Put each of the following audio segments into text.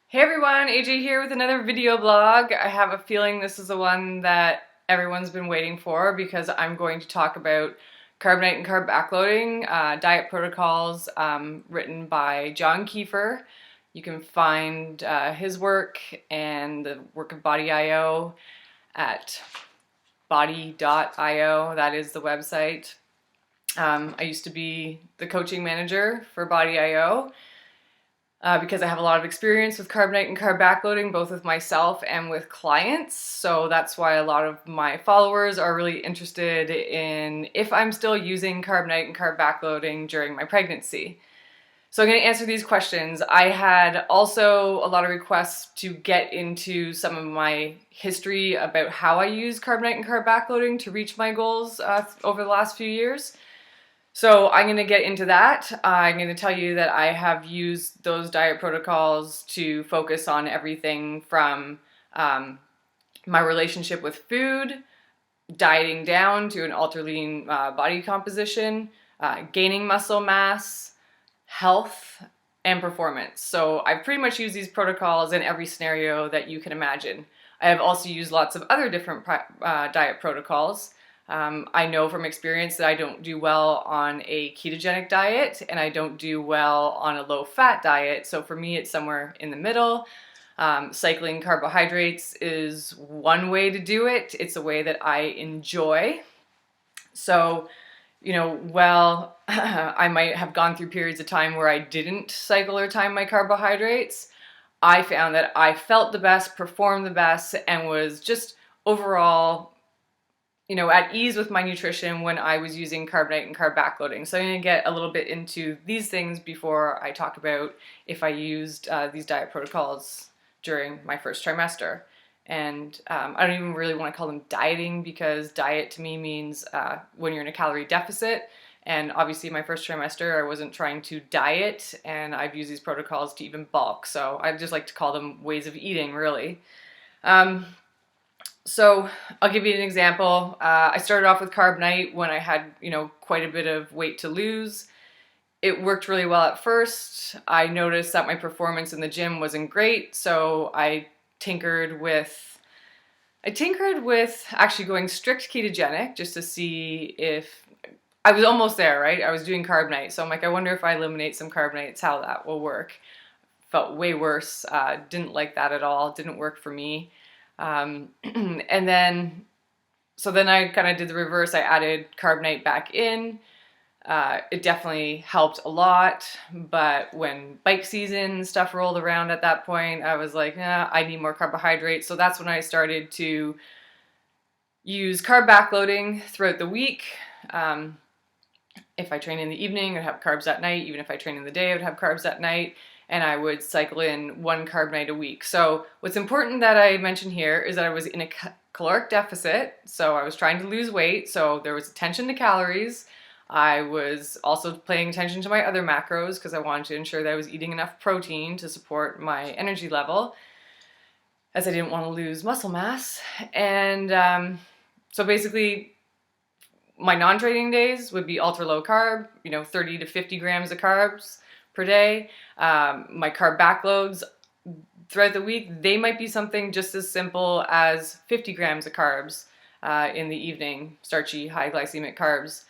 Hey everyone, AJ here with another video blog. I have a feeling this is the one that everyone's been waiting for because I'm going to talk about Carb Nite and Carb Backloading, diet protocols written by John Kiefer. You can find his work and the work of Body.io at body.io. That is the website. I used to be the coaching manager for Body.io. Because I have a lot of experience with Carb Nite and Carb Backloading, both with myself and with clients. So that's why a lot of my followers are really interested in if I'm still using Carb Nite and Carb Backloading during my pregnancy. So I'm going to answer these questions. I had also a lot of requests to get into some of my history about how I use Carb Nite and Carb Backloading to reach my goals over the last few years. So I'm going to get into that. I'm going to tell you that I have used those diet protocols to focus on everything from my relationship with food, dieting down to an ultra lean body composition, gaining muscle mass, health, and performance. So I've pretty much used these protocols in every scenario that you can imagine. I have also used lots of other different diet protocols. I know from experience that I don't do well on a ketogenic diet and I don't do well on a low-fat diet. So for me, it's somewhere in the middle. Cycling carbohydrates is one way to do it. It's a way that I enjoy. So, well, I might have gone through periods of time where I didn't cycle or time my carbohydrates. I found that I felt the best, performed the best, and was just overall at ease with my nutrition when I was using Carb Nite and Carb Backloading. So I'm going to get a little bit into these things before I talk about if I used these diet protocols during my first trimester. And I don't even really want to call them dieting because diet to me means when you're in a calorie deficit. And obviously my first trimester, I wasn't trying to diet, and I've used these protocols to even bulk. So I just like to call them ways of eating, really. So I'll give you an example. I started off with Carb Nite when I had, quite a bit of weight to lose. It worked really well at first. I noticed that my performance in the gym wasn't great, so I tinkered with actually going strict ketogenic just to see if I was almost there, right? I was doing Carb Nite, so I'm like, I wonder if I eliminate some Carb Nites, how that will work. Felt way worse. Didn't like that at all. Didn't work for me. And then I kind of did the reverse. I added Carb Nite back in. It definitely helped a lot, but when bike season stuff rolled around at that point, I was like, nah, I need more carbohydrates. So that's when I started to use carb backloading throughout the week. If I train in the evening, I'd have carbs at night. Even if I train in the day, I would have carbs at night. And I would cycle in one carb night a week. So what's important that I mention here is that I was in a caloric deficit. So I was trying to lose weight. So there was attention to calories. I was also paying attention to my other macros because I wanted to ensure that I was eating enough protein to support my energy level, as I didn't want to lose muscle mass. And so basically, my non-training days would be ultra low carb, 30 to 50 grams of carbs per day. My carb backloads throughout the week, they might be something just as simple as 50 grams of carbs in the evening, starchy, high glycemic carbs.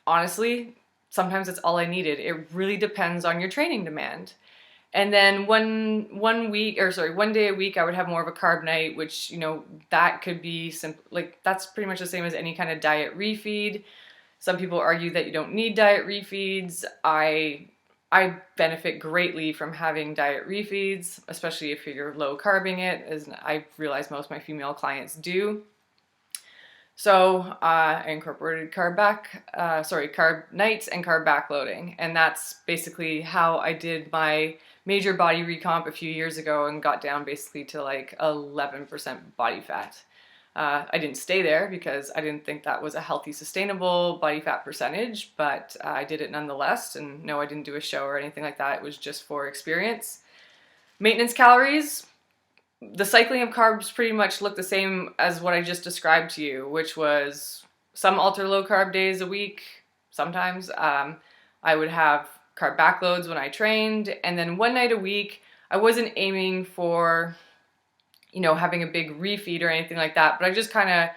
Honestly, sometimes it's all I needed. It really depends on your training demand. And then one day a week, I would have more of a carb night, which, that could be simple. Like, that's pretty much the same as any kind of diet refeed. Some people argue that you don't need diet refeeds. I benefit greatly from having diet refeeds, especially if you're low carbing it, as I realize most of my female clients do. So I incorporated Carb Nites and Carb Backloading, and that's basically how I did my major body recomp a few years ago and got down basically to like 11% body fat. I didn't stay there because I didn't think that was a healthy, sustainable body fat percentage, but I did it nonetheless. And no, I didn't do a show or anything like that. It was just for experience. Maintenance calories. The cycling of carbs pretty much looked the same as what I just described to you, which was some ultra low carb days a week. Sometimes I would have carb backloads when I trained, and then one night a week I wasn't aiming for, you know, having a big refeed or anything like that, but I just kind of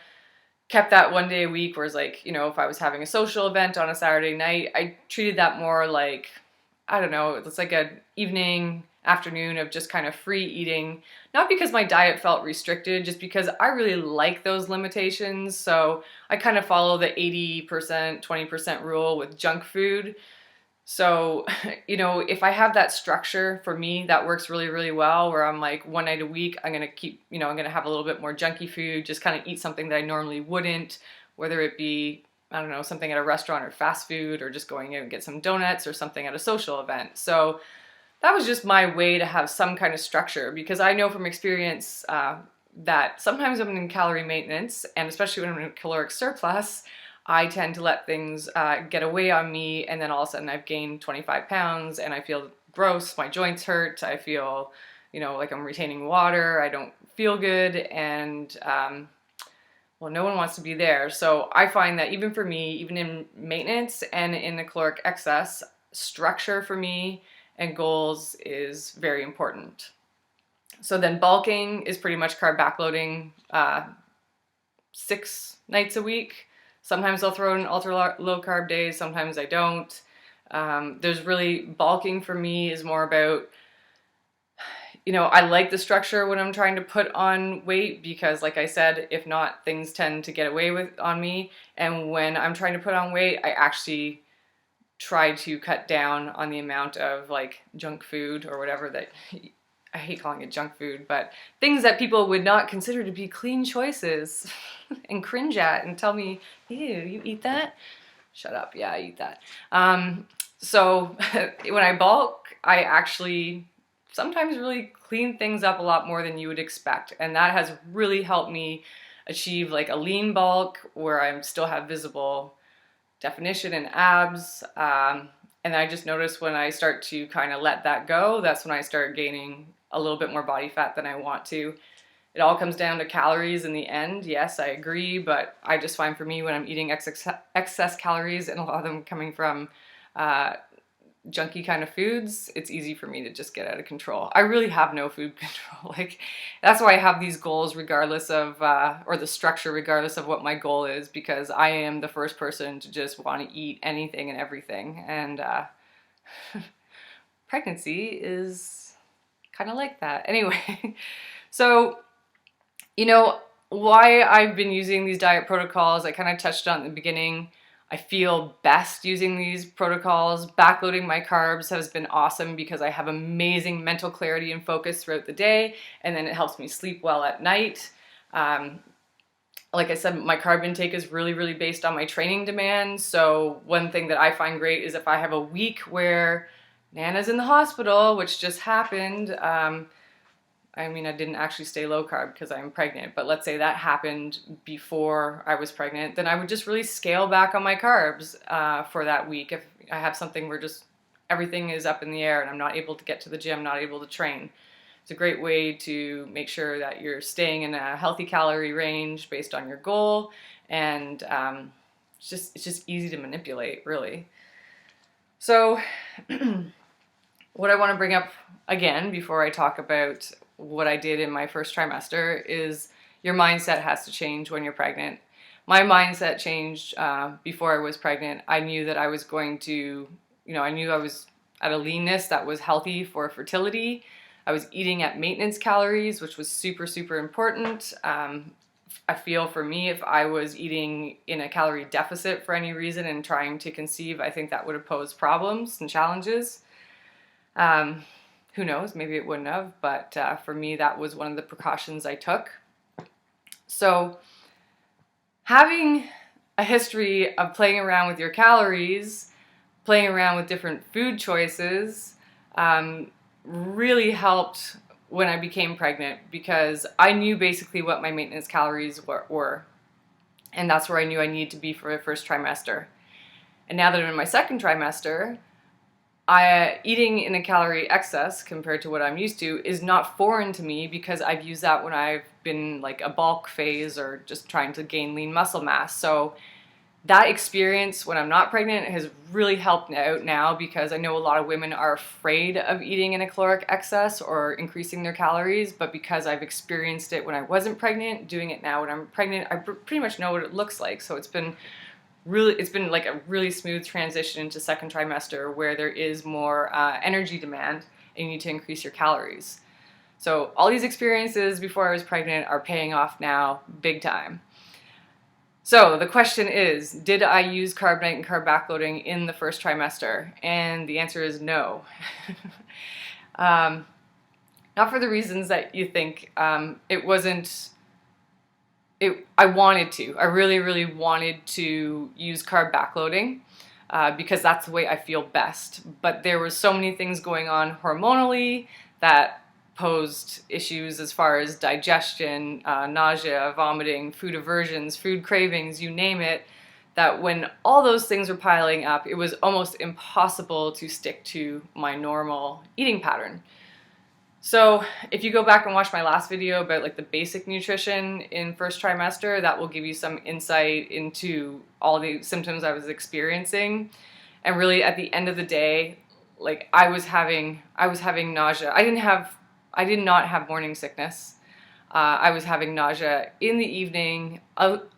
kept that one day a week where it's like, you know, if I was having a social event on a Saturday night, I treated that more like, I don't know, it's like an evening, afternoon of just kind of free eating. Not because my diet felt restricted, just because I really like those limitations. So I kind of follow the 80%, 20% rule with junk food. So, you know, if I have that structure, for me, that works really, really well, where I'm like, one night a week, I'm going to keep, you know, I'm going to have a little bit more junky food, just kind of eat something that I normally wouldn't, whether it be, I don't know, something at a restaurant or fast food, or just going out and get some donuts or something at a social event. So that was just my way to have some kind of structure, because I know from experience that sometimes when I'm in calorie maintenance, and especially when I'm in caloric surplus, I tend to let things get away on me, and then all of a sudden I've gained 25 pounds and I feel gross, my joints hurt, I feel, you know, like I'm retaining water, I don't feel good, and well, no one wants to be there. So I find that even for me, even in maintenance and in the caloric excess, structure for me and goals is very important. So then bulking is pretty much carb backloading 6 nights a week. Sometimes I'll throw in ultra low carb days, sometimes I don't. There's really, bulking for me is more about, you know, I like the structure when I'm trying to put on weight, because like I said, if not, things tend to get away with on me. And when I'm trying to put on weight, I actually try to cut down on the amount of like junk food or whatever that, I hate calling it junk food, but things that people would not consider to be clean choices and cringe at and tell me, ew, you eat that? Shut up, yeah, I eat that. So when I bulk, I actually sometimes really clean things up a lot more than you would expect. And that has really helped me achieve like a lean bulk where I still have visible definition and abs. And I just noticed when I start to kind of let that go, that's when I start gaining a little bit more body fat than I want to. It all comes down to calories in the end. Yes, I agree, but I just find for me when I'm eating excess calories, and a lot of them coming from junky kind of foods, it's easy for me to just get out of control. I really have no food control. Like, that's why I have these goals regardless of, or the structure regardless of what my goal is, because I am the first person to just want to eat anything and everything. And pregnancy is kind of like that. Anyway, so, you know, why I've been using these diet protocols, I kind of touched on in the beginning. I feel best using these protocols. Backloading my carbs has been awesome because I have amazing mental clarity and focus throughout the day, and then it helps me sleep well at night. Like I said, my carb intake is really, really based on my training demands. So one thing that I find great is if I have a week where Nana's in the hospital, which just happened. I mean, I didn't actually stay low carb because I'm pregnant, but let's say that happened before I was pregnant, then I would just really scale back on my carbs for that week. If I have something where just everything is up in the air and I'm not able to get to the gym, not able to train. It's a great way to make sure that you're staying in a healthy calorie range based on your goal, and it's just easy to manipulate, really. So what I want to bring up again before I talk about what I did in my first trimester is your mindset has to change when you're pregnant. My mindset changed before I was pregnant. I knew that I was going to, I knew I was at a leanness that was healthy for fertility. I was eating at maintenance calories, which was super, super important. I feel for me, if I was eating in a calorie deficit for any reason and trying to conceive, I think that would have posed problems and challenges. Who knows, maybe it wouldn't have, but for me, that was one of the precautions I took. So having a history of playing around with your calories, playing around with different food choices, really helped when I became pregnant, because I knew basically what my maintenance calories were. And that's where I knew I needed to be for my first trimester. And now that I'm in my second trimester, eating in a calorie excess compared to what I'm used to is not foreign to me, because I've used that when I've been like a bulk phase or just trying to gain lean muscle mass. So that experience when I'm not pregnant has really helped out now, because I know a lot of women are afraid of eating in a caloric excess or increasing their calories, but because I've experienced it when I wasn't pregnant, doing it now when I'm pregnant, I pretty much know what it looks like. So it's been like a really smooth transition into second trimester, where there is more energy demand and you need to increase your calories. So all these experiences before I was pregnant are paying off now big time. So the question is, did I use Carb Nite and carb backloading in the first trimester? And the answer is no. Not for the reasons that you think. It wasn't, I wanted to. I really, really wanted to use carb backloading because that's the way I feel best. But there were so many things going on hormonally that posed issues as far as digestion, nausea, vomiting, food aversions, food cravings, you name it, that when all those things were piling up, it was almost impossible to stick to my normal eating pattern. So if you go back and watch my last video about like the basic nutrition in first trimester, that will give you some insight into all the symptoms I was experiencing. And really at the end of the day, like I was having nausea. I did not have morning sickness. I was having nausea in the evening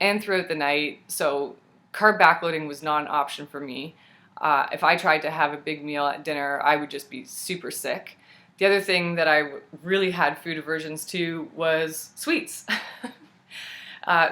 and throughout the night, so carb backloading was not an option for me. If I tried to have a big meal at dinner, I would just be super sick. The other thing that I really had food aversions to was sweets.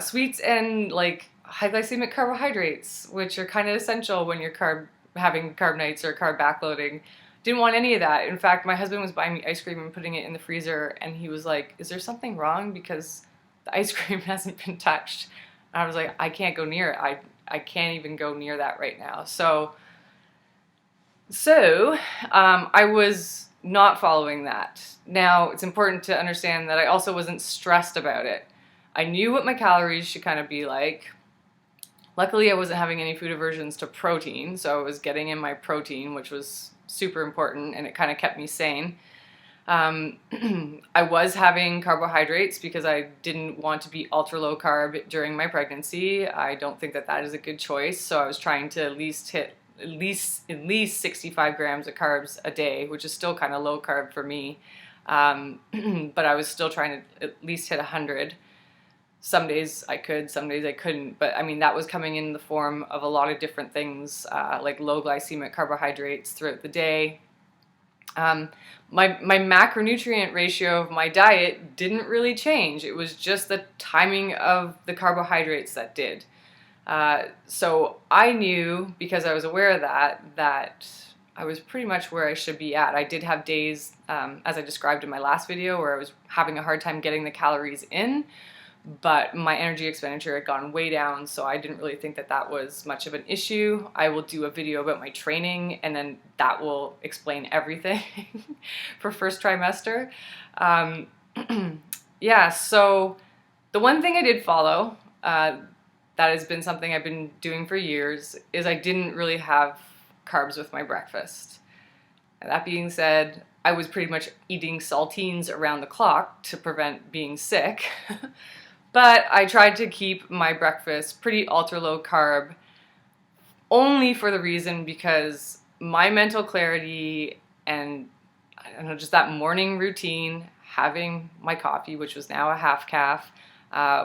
Sweets and like high glycemic carbohydrates, which are kind of essential when you're having carb nights or carb backloading. Didn't want any of that. In fact, my husband was buying me ice cream and putting it in the freezer, and he was like, is there something wrong because the ice cream hasn't been touched? And I was like, I can't go near it. I can't even go near that right now. So I was not following that. Now, it's important to understand that I also wasn't stressed about it. I knew what my calories should kind of be like. Luckily, I wasn't having any food aversions to protein, so I was getting in my protein, which was super important, and it kind of kept me sane. I was having carbohydrates because I didn't want to be ultra low carb during my pregnancy. I don't think that that is a good choice, so I was trying to at least hit at least 65 grams of carbs a day, which is still kind of low carb for me. But I was still trying to at least hit 100. Some days I could, some days I couldn't, but I mean that was coming in the form of a lot of different things, like low glycemic carbohydrates throughout the day. My macronutrient ratio of my diet didn't really change. It was just the timing of the carbohydrates that did. So I knew, because I was aware of that I was pretty much where I should be at. I did have days, as I described in my last video, where I was having a hard time getting the calories in, but my energy expenditure had gone way down, so I didn't really think that that was much of an issue. I will do a video about my training, and then that will explain everything for first trimester. Yeah, so the one thing I did follow, that has been something I've been doing for years, is I didn't really have carbs with my breakfast. And that being said, I was pretty much eating saltines around the clock to prevent being sick. But I tried to keep my breakfast pretty ultra low carb, only for the reason because my mental clarity and I don't know, just that morning routine, having my coffee, which was now a half calf,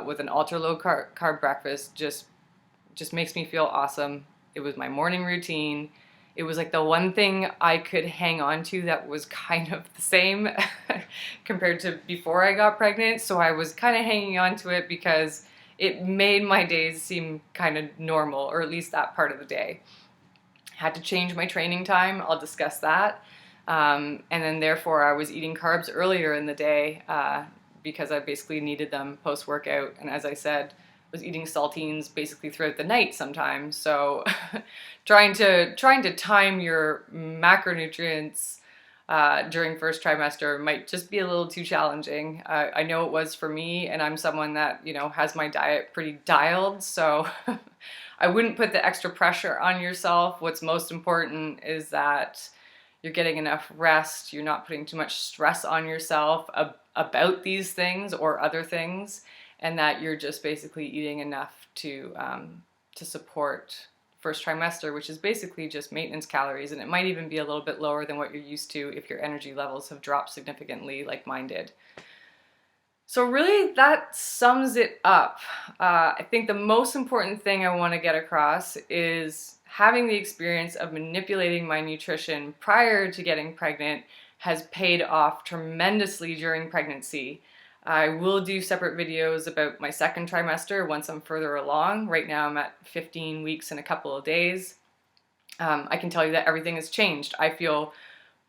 with an ultra low carb breakfast, just makes me feel awesome. It was my morning routine. It was like the one thing I could hang on to that was kind of the same compared to before I got pregnant. So I was kind of hanging on to it because it made my days seem kind of normal, or at least that part of the day. Had to change my training time. I'll discuss that. And then therefore I was eating carbs earlier in the day because I basically needed them post-workout. And as I said, was eating saltines basically throughout the night sometimes. So trying to time your macronutrients during first trimester might just be a little too challenging. I know it was for me, and I'm someone that, you know, has my diet pretty dialed, so I wouldn't put the extra pressure on yourself. What's most important is that you're getting enough rest, you're not putting too much stress on yourself about these things or other things, and that you're just basically eating enough to to support first trimester, which is basically just maintenance calories, and it might even be a little bit lower than what you're used to if your energy levels have dropped significantly like mine did. So really that sums it up. I think the most important thing I want to get across is having the experience of manipulating my nutrition prior to getting pregnant has paid off tremendously during pregnancy. I will do separate videos about my second trimester once I'm further along. Right now I'm at 15 weeks and a couple of days. I can tell you that everything has changed. I feel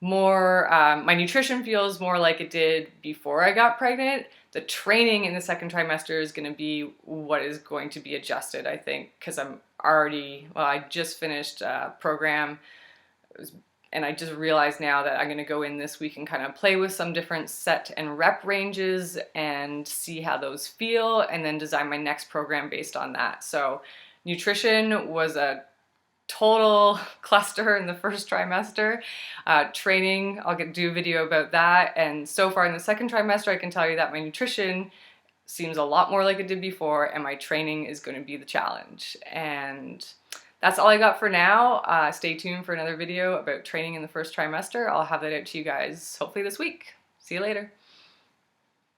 more, my nutrition feels more like it did before I got pregnant. The training in the second trimester is going to be what is going to be adjusted, I think, because I just finished a program, and I just realized now that I'm going to go in this week and kind of play with some different set and rep ranges and see how those feel, and then design my next program based on that. So nutrition was a total cluster in the first trimester. Training, I'll do a video about that. And so far in the second trimester, I can tell you that my nutrition seems a lot more like it did before, and my training is going to be the challenge. And that's all I got for now. Stay tuned for another video about training in the first trimester. I'll have that out to you guys hopefully this week. See you later.